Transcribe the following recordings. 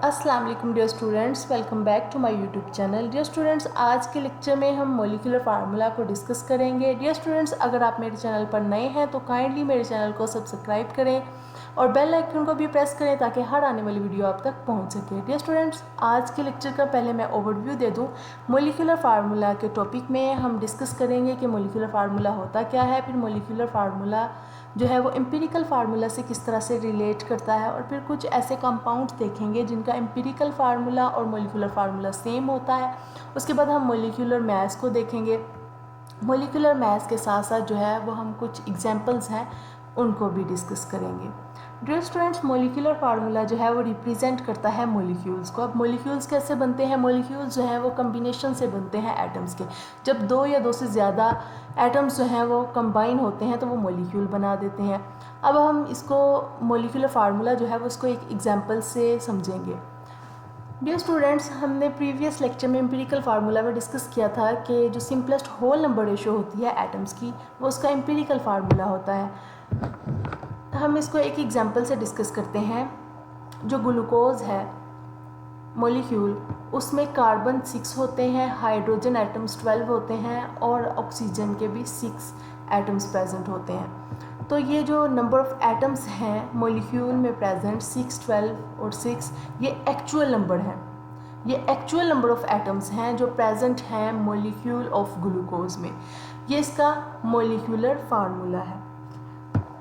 अस्सलाम वालेकुम dear students, welcome back to my YouTube channel. Dear students, आज के लेक्चर में हम मॉलिक्यूलर फार्मूला को डिस्कस करेंगे। डियर स्टूडेंट्स, अगर आप मेरे चैनल पर नए हैं तो काइंडली मेरे चैनल को सब्सक्राइब करें और बेल आइकन को भी प्रेस करें ताकि हर आने वाली वीडियो आप तक पहुंच सके। डियर स्टूडेंट्स, आज के लेक्चर का पहले मैं ओवरव्यू दे दूं। मॉलिक्यूलर फार्मूला के टॉपिक में हम डिस्कस करेंगे कि मॉलिक्यूलर फार्मूला होता क्या है, फिर मॉलिक्यूलर फार्मूला जो है वो एम्पिरिकल फार्मूला से किस तरह से रिलेट करता है, और फिर कुछ ऐसे कंपाउंड्स देखेंगे जिनका एम्पिरिकल फार्मूला और मॉलिक्यूलर फार्मूला सेम होता है। उसके बाद हम मॉलिक्यूलर मैथ्स को देखेंगे। मॉलिक्यूलर मैथ्स के साथ साथ जो है वो हम कुछ एग्जांपल्स हैं उनको भी डिस्कस करेंगे। डियर स्टूडेंट्स, मॉलिक्यूलर फार्मूला जो है वो रिप्रेजेंट करता है मॉलिक्यूल्स को। अब मॉलिक्यूल्स कैसे बनते हैं? मॉलिक्यूल्स जो हैं वो कम्बिनेशन से बनते हैं एटम्स के। जब दो या दो से ज़्यादा एटम्स जो हैं वो कंबाइन होते हैं तो वो मॉलिक्यूल बना देते हैं। अब हम इसको मॉलिक्यूलर फार्मूला जो है वो इसको एक एग्जांपल से समझेंगे। डियर स्टूडेंट्स, हमने प्रीवियस लेक्चर में एम्पिरिकल फार्मूला में डिस्कस किया था कि जो सिंपलेस्ट होल नंबर रेशो होती है एटम्स की वो उसका एम्पिरिकल फार्मूला होता है। हम इसको एक एग्जांपल से डिस्कस करते हैं। जो ग्लूकोज है मॉलिक्यूल, उसमें कार्बन 6 होते हैं, हाइड्रोजन एटम्स 12 होते हैं और ऑक्सीजन के भी 6 एटम्स प्रेजेंट होते हैं। तो ये जो नंबर ऑफ़ एटम्स हैं मॉलिक्यूल में प्रेजेंट 6, 12 और 6, ये एक्चुअल नंबर है। ये एक्चुअल नंबर ऑफ़ एटम्स हैं जो प्रेजेंट हैं मॉलिक्यूल ऑफ ग्लूकोज में। ये इसका मॉलिक्यूलर फार्मूला है।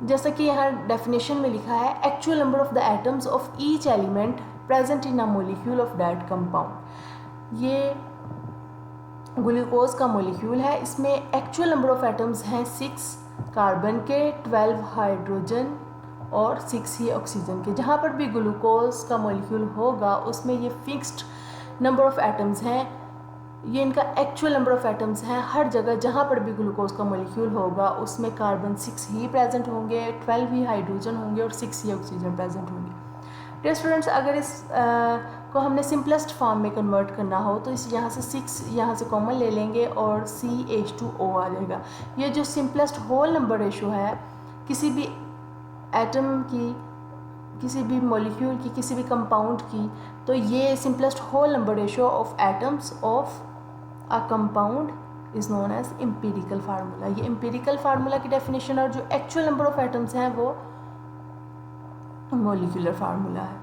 जैसा कि यहाँ डेफिनेशन में लिखा है, actual number of the atoms of each element present in a molecule of that compound. ये ग्लूकोज का मॉलिक्यूल है, इसमें एक्चुअल नंबर ऑफ एटम्स हैं 6 कार्बन के, 12 हाइड्रोजन और 6 ही ऑक्सीजन के। जहाँ पर भी ग्लूकोज का मॉलिक्यूल होगा उसमें ये फिक्स्ड नंबर ऑफ एटम्स हैं, ये इनका एक्चुअल नंबर ऑफ़ एटम्स हैं। हर जगह जहाँ पर भी ग्लूकोज का मॉलिक्यूल होगा उसमें कार्बन 6 ही प्रेजेंट होंगे, 12 ही हाइड्रोजन होंगे और 6 ही ऑक्सीजन प्रेजेंट होंगे। डियर स्टूडेंट्स, अगर इस को हमने सिंपलेस्ट फॉर्म में कन्वर्ट करना हो तो इस यहाँ से 6 यहाँ से कॉमन ले लेंगे और CH2O आ जाएगा। ये जो सिंपलेस्ट होल नंबर रेशो है किसी भी एटम की, किसी भी मॉलिक्यूल की, किसी भी कंपाउंड की, तो ये simplest whole number ratio of atoms of a compound is known as empirical formula. ये एम्पिरिकल फार्मूला की डेफिनेशन और जो एक्चुअल नंबर ऑफ एटम्स हैं वो मॉलिक्यूलर फार्मूला है।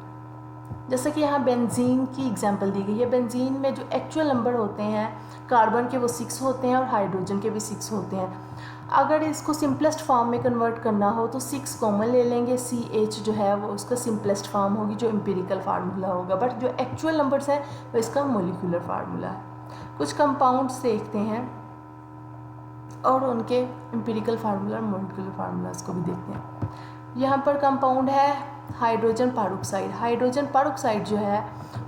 जैसा कि यहाँ बेंजीन की एग्जांपल दी गई है। बेंजीन में जो एक्चुअल नंबर होते हैं कार्बन के वो 6 होते हैं और हाइड्रोजन के भी 6 होते हैं। अगर इसको सिंपलेस्ट फॉर्म में कन्वर्ट करना हो तो 6 कॉमन ले लेंगे, CH जो है वो उसका सिंपलेस्ट फॉर्म होगी जो एम्पिरिकल फार्मूला होगा, बट जो एक्चुअल नंबर्स हैं वो इसका मॉलिक्यूलर फार्मूला है। कुछ कंपाउंड्स देखते हैं और उनके एम्पिरिकल फार्मूला और मॉलिक्यूलर फार्मूलाज को भी देखते हैं। यहाँ पर कंपाउंड है हाइड्रोजन पेरोक्साइड। हाइड्रोजन पेरोक्साइड जो है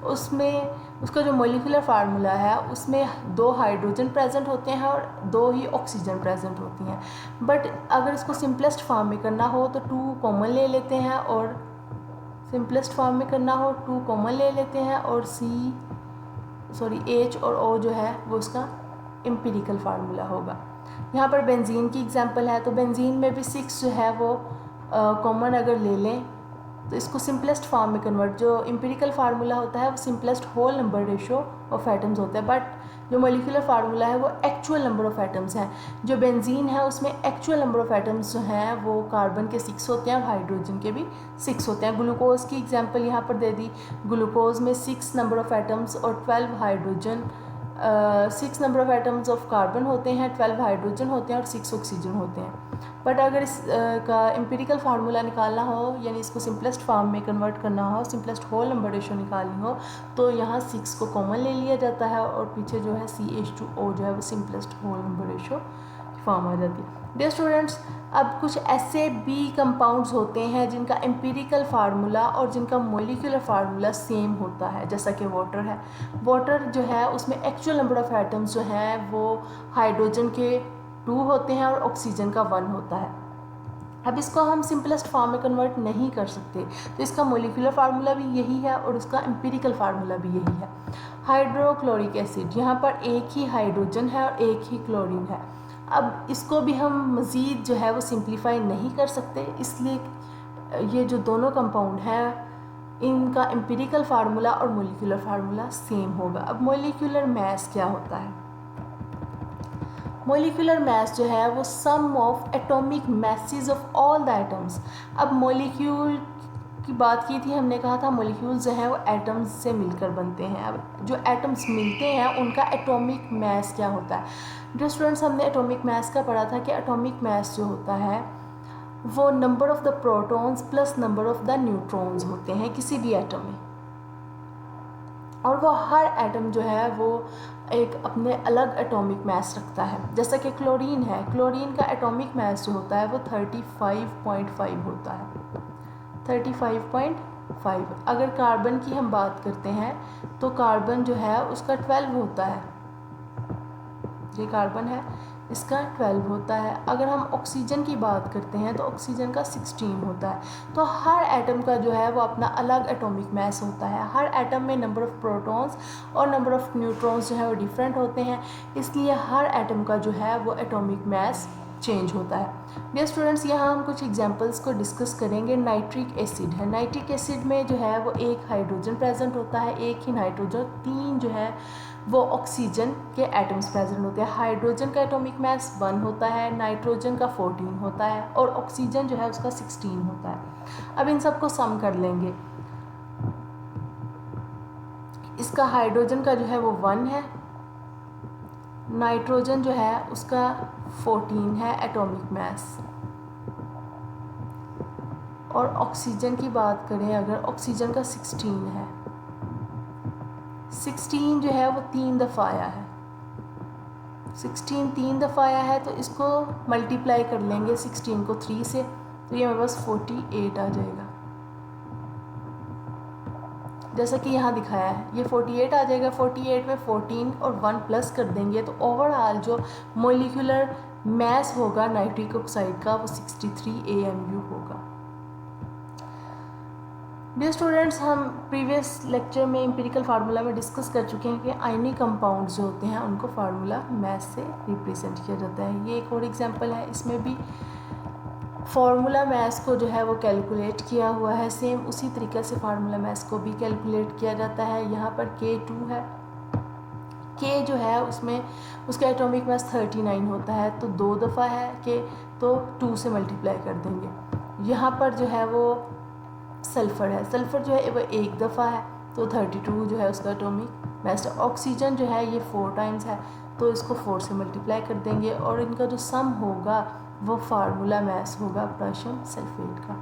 उसमें उसका जो मॉलिक्यूलर फार्मूला है उसमें 2 हाइड्रोजन प्रेजेंट होते हैं और 2 ही ऑक्सीजन प्रेजेंट होती हैं। बट अगर इसको सिंपलेस्ट फॉर्म में करना हो तो 2 कॉमन ले लेते हैं और सिंपलेस्ट फॉर्म में करना हो 2 कॉमन ले लेते हैं और H और O जो है वो उसका एम्पिरिकल फार्मूला होगा। यहाँ पर बेंजीन की एग्जांपल है, तो बेंजीन में भी 6 जो है वो कॉमन अगर ले लें तो इसको सिंपलेस्ट फॉर्म में कन्वर्ट, जो एम्पिरिकल फार्मूला होता है वो simplest whole number ratio of atoms होता है, बट जो मॉलिक्यूलर फार्मूला है वो एक्चुअल नंबर ऑफ़ एटम्स हैं। जो बेंजीन है उसमें एक्चुअल नंबर ऑफ़ एटम्स जो हैं वो कार्बन के 6 होते हैं और हाइड्रोजन के भी 6 होते हैं। ग्लूकोज की एग्जांपल यहाँ पर दे दी। ग्लूकोज में 6 नंबर ऑफ़ एटम्स और 12 hydrogen 6 number of atoms of carbon होते हैं, 12 हाइड्रोजन होते हैं और 6 ऑक्सीजन होते हैं। बट अगर इस का एम्पिरिकल फार्मूला निकालना हो, यानी इसको सिंपलेस्ट फॉर्म में कन्वर्ट करना हो, सिंपलेस्ट होल नंबर रेशो निकालनी हो, तो यहाँ 6 को कॉमन ले लिया जाता है और पीछे जो है CH2O जो है वो simplest whole number ratio form आ जाती है। डियर स्टूडेंट्स, अब कुछ ऐसे भी कंपाउंड्स होते हैं जिनका एम्पिरिकल फार्मूला और जिनका मॉलिक्यूलर फार्मूला सेम होता है, जैसा कि वाटर है। वाटर जो है उसमें एक्चुअल नंबर ऑफ़ एटम्स जो हैं वो हाइड्रोजन के 2 होते हैं और ऑक्सीजन का 1 होता है। अब इसको हम सिंपलेस्ट फॉर्म में कन्वर्ट नहीं कर सकते, तो इसका मॉलिक्यूलर फार्मूला भी यही है और उसका एम्पिरिकल फार्मूला भी यही है। हाइड्रोक्लोरिक एसिड, यहाँ पर एक ही हाइड्रोजन है और एक ही क्लोरीन है। अब इसको भी हम मज़ीद जो है वो सिंप्लीफाई नहीं कर सकते, इसलिए ये जो दोनों कंपाउंड हैं इनका एम्पिरिकल फार्मूला और मोलिकुलर फार्मूला सेम होगा। अब मोलिकुलर मास क्या होता है? मोलिकुलर मास जो है वो sum of atomic masses of all the atoms. अब मोलिक्यूल की बात की थी, हमने कहा था मोलिक्यूल्स जो हैं वो एटम्स से मिलकर बनते हैं। अब जो एटम्स मिलते हैं उनका एटॉमिक मास क्या होता है? जो स्टूडेंट्स हमने एटॉमिक मास का पढ़ा था कि एटॉमिक मास जो होता है वो number of the protons plus number of the neutrons होते हैं किसी भी एटम में, और वो हर एटम जो है वो एक अपने अलग एटॉमिक मास रखता है। जैसा कि क्लोरीन है, क्लोरीन का एटॉमिक मास जो होता है वो 35.5 होता है, 35.5। अगर कार्बन की हम बात करते हैं तो कार्बन जो है उसका 12 होता है, ये कार्बन है इसका 12 होता है। अगर हम ऑक्सीजन की बात करते हैं तो ऑक्सीजन का 16 होता है। तो हर एटम का जो है वो अपना अलग एटॉमिक मास होता है। हर एटम में नंबर ऑफ़ प्रोटॉन्स और नंबर ऑफ़ न्यूट्रॉन्स जो है वो डिफरेंट होते हैं, इसलिए हर एटम का जो है वो एटॉमिक मास चेंज होता है। डियर स्टूडेंट्स, यहाँ हम कुछ एग्जांपल्स को डिस्कस करेंगे। नाइट्रिक एसिड है, नाइट्रिक एसिड में जो है वो एक हाइड्रोजन प्रेजेंट होता है, एक ही नाइट्रोजन, 3 जो है वो ऑक्सीजन के एटम्स प्रेजेंट होते हैं। हाइड्रोजन का एटॉमिक मास 1 होता है, नाइट्रोजन का 14 होता है और ऑक्सीजन जो है उसका 16 होता है। अब इन सबको सम कर लेंगे। इसका हाइड्रोजन का जो है वो 1 है, नाइट्रोजन जो है उसका 14 है एटॉमिक मास, और ऑक्सीजन की बात करें अगर, ऑक्सीजन का 16 है। 16 जो है वो 3 दफ़ा आया है, 16 3 दफ़ा आया है, तो इसको मल्टीप्लाई कर लेंगे 16 को 3 से, तो ये मेरे पास 48 आ जाएगा। जैसा कि यहाँ दिखाया है ये 48 आ जाएगा। 48 में 14 और 1 प्लस कर देंगे तो ओवरऑल जो मोलिकुलर मास होगा नाइट्रिक ऑक्साइड का वो 63 AMU होगा। डियर स्टूडेंट्स, हम प्रीवियस लेक्चर में एम्पिरिकल फार्मूला में डिस्कस कर चुके हैं कि आयनिक कंपाउंड्स जो होते हैं उनको फार्मूला मास से रिप्रेजेंट किया जाता है। ये एक और एग्जांपल है, इसमें भी फार्मूला मास को जो है वो कैलकुलेट किया हुआ है। सेम उसी तरीके से फार्मूला मास को भी कैलकुलेट किया जाता है। यहाँ पर K2 है, K जो है उसमें उसका एटॉमिक मास 39 होता है, तो 2 दफ़ा है K, तो 2 से मल्टीप्लाई कर देंगे। यहाँ पर जो है वो सल्फ़र है, सल्फ़र जो है वो 1 दफ़ा है, तो 32 जो है उसका एटॉमिक मास। ऑक्सीजन जो है ये 4 टाइम्स है, तो इसको 4 से मल्टीप्लाई कर देंगे और इनका जो सम होगा वो फार्मूला मास होगा पोटेशियम सल्फेट का।